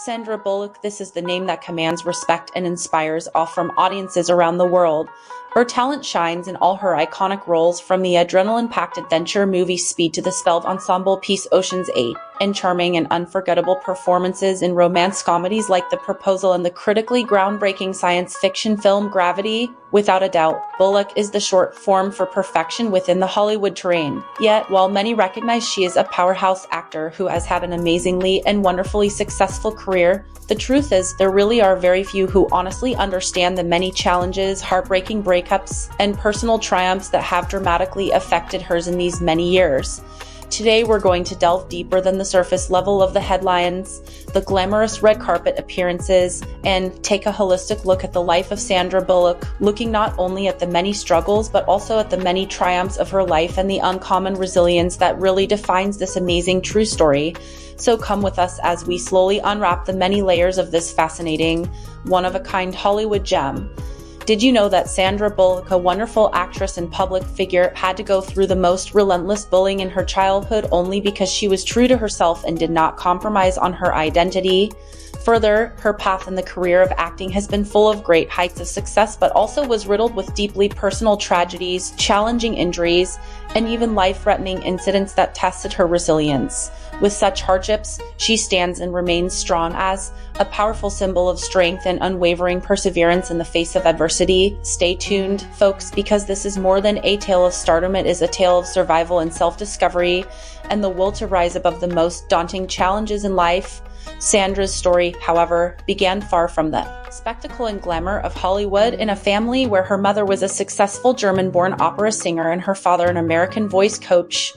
Sandra Bullock, this is the name that commands respect and inspires awe from audiences around the world. Her talent shines in all her iconic roles, from the adrenaline-packed adventure movie Speed to the spelled ensemble piece Ocean's 8, and charming and unforgettable performances in romance comedies like The Proposal and the critically groundbreaking science fiction film Gravity. Without a doubt, Bullock is the short form for perfection within the Hollywood terrain. Yet, while many recognize she is a powerhouse actor who has had an amazingly and wonderfully successful career, the truth is there really are very few who honestly understand the many challenges, heartbreaking breakups, and personal triumphs that have dramatically affected hers in these many years. Today we're going to delve deeper than the surface level of the headlines, the glamorous red carpet appearances, and take a holistic look at the life of Sandra Bullock, looking not only at the many struggles but also at the many triumphs of her life and the uncommon resilience that really defines this amazing true story. So come with us as we slowly unwrap the many layers of this fascinating, one-of-a-kind Hollywood gem. Did you know that Sandra Bullock, a wonderful actress and public figure, had to go through the most relentless bullying in her childhood only because she was true to herself and did not compromise on her identity? Further, her path in the career of acting has been full of great heights of success, but also was riddled with deeply personal tragedies, challenging injuries, and even life-threatening incidents that tested her resilience. With such hardships, she stands and remains strong as a powerful symbol of strength and unwavering perseverance in the face of adversity. Stay tuned, folks, because this is more than a tale of stardom. It is a tale of survival and self-discovery, and the will to rise above the most daunting challenges in life. Sandra's story, however, began far from the spectacle and glamour of Hollywood. In a family where her mother was a successful German-born opera singer and her father an American voice coach.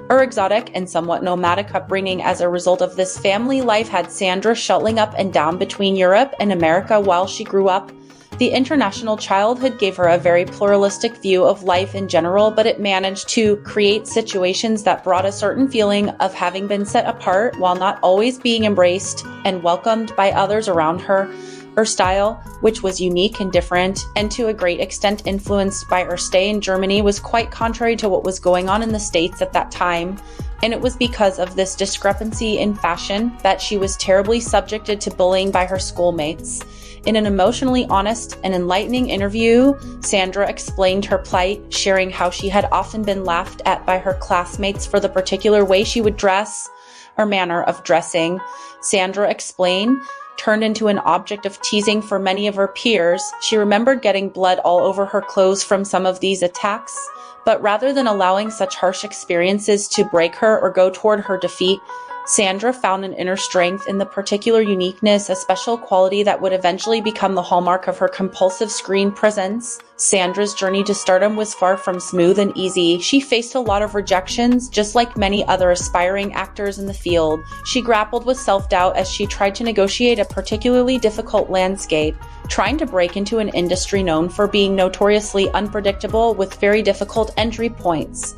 Her exotic and somewhat nomadic upbringing as a result of this family life had Sandra shuttling up and down between Europe and America while she grew up. The international childhood gave her a very pluralistic view of life in general, but it managed to create situations that brought a certain feeling of having been set apart while not always being embraced and welcomed by others around her. Her style, which was unique and different, and to a great extent influenced by her stay in Germany, was quite contrary to what was going on in the States at that time. And it was because of this discrepancy in fashion that she was terribly subjected to bullying by her schoolmates. In an emotionally honest and enlightening interview, Sandra explained her plight, sharing how she had often been laughed at by her classmates for the particular way she would dress. Her manner of dressing, Sandra explained, turned into an object of teasing for many of her peers. She remembered getting blood all over her clothes from some of these attacks, but rather than allowing such harsh experiences to break her or go toward her defeat, Sandra found an inner strength in the particular uniqueness, a special quality that would eventually become the hallmark of her compulsive screen presence. Sandra's journey to stardom was far from smooth and easy. She faced a lot of rejections, just like many other aspiring actors in the field. She grappled with self-doubt as she tried to negotiate a particularly difficult landscape, trying to break into an industry known for being notoriously unpredictable with very difficult entry points.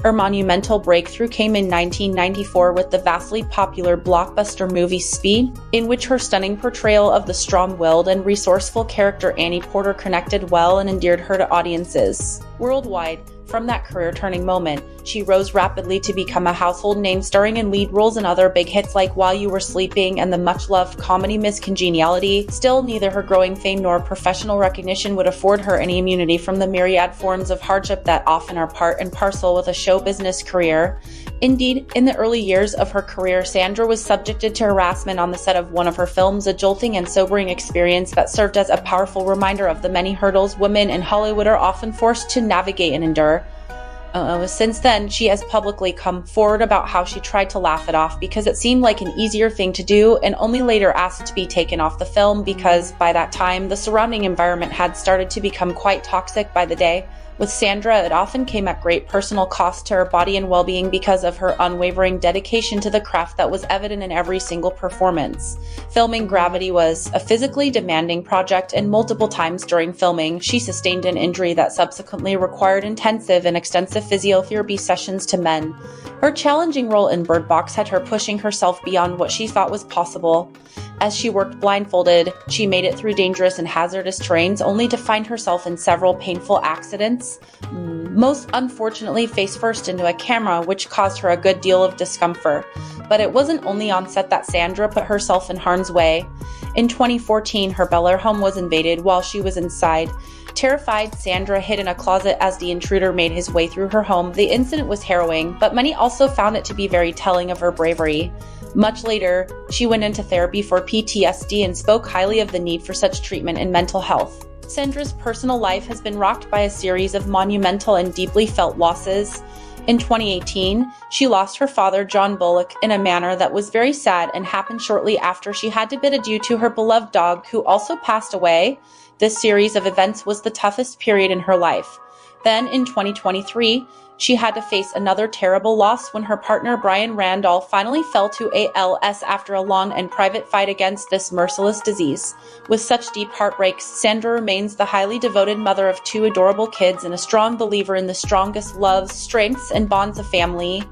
Her monumental breakthrough came in 1994 with the vastly popular blockbuster movie Speed, in which her stunning portrayal of the strong-willed and resourceful character Annie Porter connected well and endeared her to audiences worldwide. From that career-turning moment, she rose rapidly to become a household name, starring in lead roles in other big hits like While You Were Sleeping and the much-loved comedy Miss Congeniality. Still, neither her growing fame nor professional recognition would afford her any immunity from the myriad forms of hardship that often are part and parcel with a show business career. Indeed, in the early years of her career, Sandra was subjected to harassment on the set of one of her films, a jolting and sobering experience that served as a powerful reminder of the many hurdles women in Hollywood are often forced to navigate and endure. Since then, she has publicly come forward about how she tried to laugh it off because it seemed like an easier thing to do, and only later asked to be taken off the film because, by that time, the surrounding environment had started to become quite toxic by the day. With Sandra, it often came at great personal cost to her body and well-being because of her unwavering dedication to the craft that was evident in every single performance. Filming Gravity was a physically demanding project, and multiple times during filming, she sustained an injury that subsequently required intensive and extensive physiotherapy sessions to mend. Her challenging role in Bird Box had her pushing herself beyond what she thought was possible. As she worked blindfolded, she made it through dangerous and hazardous terrains only to find herself in several painful accidents, most unfortunately face first into a camera, which caused her a good deal of discomfort. but it wasn't only on set that Sandra put herself in harm's way. In 2014, her Bel Air home was invaded while she was inside. Terrified, Sandra hid in a closet as the intruder made his way through her home. The incident was harrowing, but many also found it to be very telling of her bravery. Much later, she went into therapy for PTSD and spoke highly of the need for such treatment in mental health. Sandra's personal life has been rocked by a series of monumental and deeply felt losses. In 2018, she lost her father, John Bullock, in a manner that was very sad and happened shortly after she had to bid adieu to her beloved dog, who also passed away. This series of events was the toughest period in her life. Then, in 2023, she had to face another terrible loss when her partner Brian Randall finally fell to ALS after a long and private fight against this merciless disease. With such deep heartbreaks, Sandra remains the highly devoted mother of 2 adorable kids and a strong believer in the strongest loves, strengths, and bonds of family.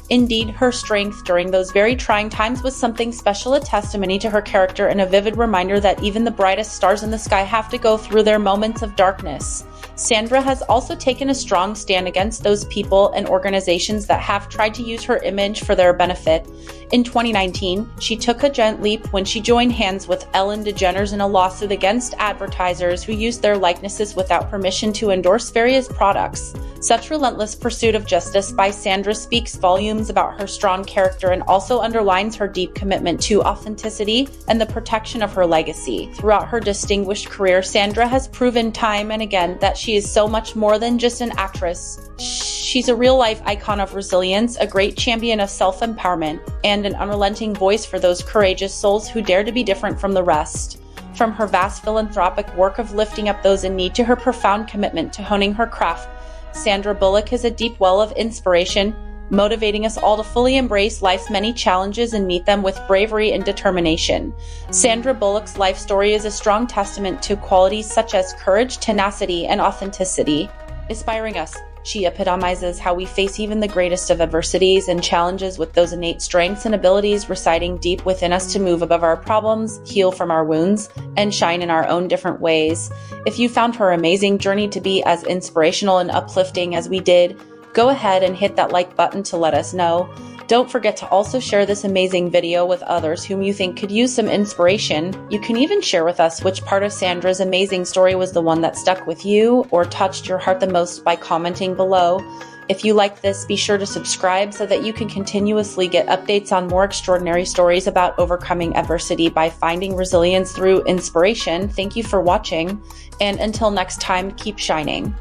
Indeed, her strength during those very trying times was something special, a testimony to her character and a vivid reminder that even the brightest stars in the sky have to go through their moments of darkness. Sandra has also taken a strong stand against those people and organizations that have tried to use her image for their benefit. In 2019, she took a giant leap when she joined hands with Ellen DeGeneres in a lawsuit against advertisers who used their likenesses without permission to endorse various products. Such relentless pursuit of justice by Sandra speaks volumes about her strong character and also underlines her deep commitment to authenticity and the protection of her legacy. Throughout her distinguished career, Sandra has proven time and again that she is so much more than just an actress. She's a real-life icon of resilience, a great champion of self-empowerment, and an unrelenting voice for those courageous souls who dare to be different from the rest. From her vast philanthropic work of lifting up those in need to her profound commitment to honing her craft, Sandra Bullock is a deep well of inspiration, motivating us all to fully embrace life's many challenges and meet them with bravery and determination. Sandra Bullock's life story is a strong testament to qualities such as courage, tenacity, and authenticity. Inspiring us, she epitomizes how we face even the greatest of adversities and challenges with those innate strengths and abilities residing deep within us to move above our problems, heal from our wounds, and shine in our own different ways. If you found her amazing journey to be as inspirational and uplifting as we did, go ahead and hit that like button to let us know. Don't forget to also share this amazing video with others whom you think could use some inspiration. You can even share with us which part of Sandra's amazing story was the one that stuck with you or touched your heart the most by commenting below. If you like this, be sure to subscribe so that you can continuously get updates on more extraordinary stories about overcoming adversity by finding resilience through inspiration. Thank you for watching, and until next time, keep shining.